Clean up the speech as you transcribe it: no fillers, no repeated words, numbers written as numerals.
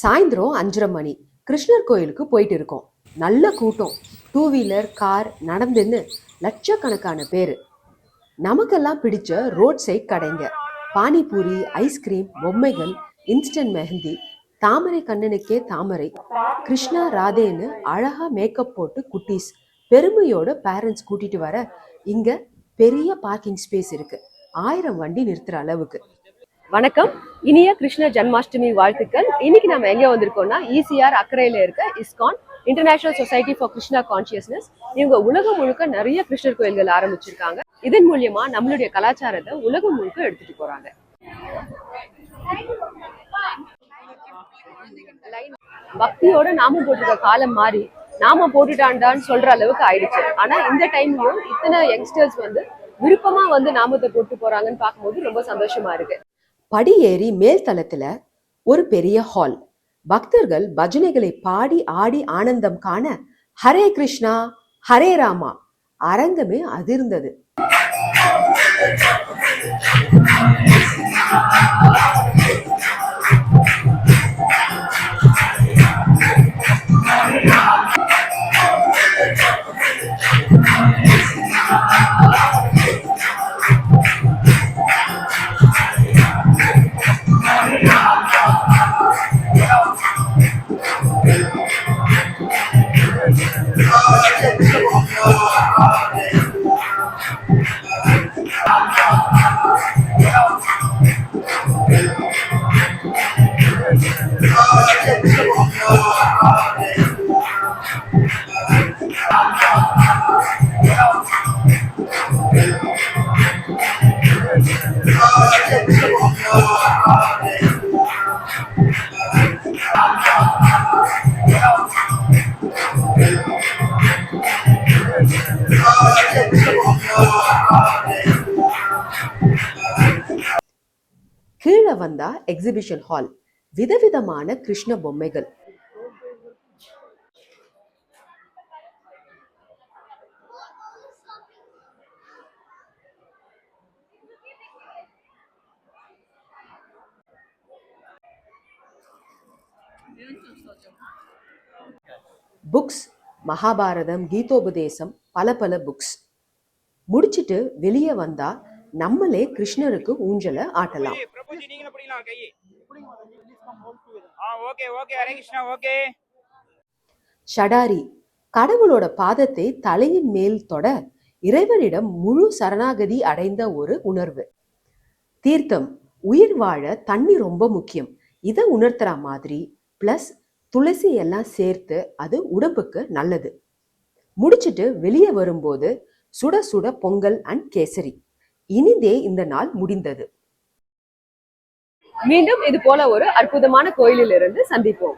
சாயந்தரம் 5:30 மணி கிருஷ்ணர் கோயிலுக்கு போயிட்டு இருக்கோம். நல்ல கூட்டம், 2 வீலர் கார் நடந்துன்னு லட்சக்கணக்கான பேர். நமக்கெல்லாம் பிடிச்ச ரோட் சைட் கடைங்க, பானிபூரி, ஐஸ்கிரீம், பொம்மைகள், இன்ஸ்டன்ட் மெஹந்தி, தாமரை கண்ணனுக்கே தாமரை, கிருஷ்ணா ராதேன்னு அழகா மேக்கப் போட்டு குட்டீஸ் பெருமையோட பேரண்ட்ஸ் கூட்டிட்டு வர இங்க பெரிய பார்க்கிங் ஸ்பேஸ் இருக்கு, 1000 வண்டி நிறுத்துற அளவுக்கு. வணக்கம், இனிய கிருஷ்ண ஜன்மாஷ்டமி வாழ்த்துக்கள். இன்னைக்கு நம்ம எங்க வந்திருக்கோம்னா ஈசிஆர் அக்கறையில இருக்க ISKCON international society for Krishna consciousness. இவங்க உலகம் முழுக்க நிறைய கிருஷ்ணர் கோயில்கள் ஆரம்பிச்சிருக்காங்க. இதன் மூலியமா நம்மளுடைய கலாச்சாரத்தை உலகம் முழுக்க எடுத்துட்டு போறாங்க. பக்தியோட நாமம் போட்டிருக்க காலம் மாறி நாம போட்டுட்டாண்டான்னு சொல்ற அளவுக்கு ஆயிடுச்சு. ஆனா இந்த டைம்லயும் இத்தனை யங்ஸ்டர்ஸ் விருப்பமா நாமத்தை போட்டு போறாங்கன்னு பார்க்கும்போது ரொம்ப சந்தோஷமா இருக்கு. படியேறி மேல் தளத்துல ஒரு பெரிய ஹால். பக்தர்கள் பஜனைகளை பாடி ஆடி ஆனந்தம் காண ஹரே கிருஷ்ணா ஹரே ராமா அரங்கமே அதிர்ந்தது. கீழே வந்தா எக்ஸிபிஷன் ஹால், விதவிதமான கிருஷ்ண பொம்மைகள். புக்ஸ், மகாபாரதம், கீதோபதேசம், பல பல புக்ஸ். முடிச்சிட்டு வெளியே வந்தா நம்மளே கிருஷ்ணருக்கு ஊஞ்சல ஆட்டலாம். ஷடாரி, கடவுளோட பாதத்தை தலையின் மேல் தொட இறைவனிடம் முழு சரணாகதி அடைந்த ஒரு உணர்வு. தீர்த்தம், உயிர் வாழ தண்ணி ரொம்ப முக்கியம், இதை உணர்த்துற மாதிரி. பிளஸ் துளசி எல்லாம் சேர்த்து அது உடம்புக்கு நல்லது. முடிச்சிட்டு வெளியே வரும்போது சுட சுட பொங்கல் அண்ட் கேசரி. இனிதே இந்த நாள் முடிந்தது. மீண்டும் இது போல ஒரு அற்புதமான கோயிலில் இருந்து சந்திப்போம்.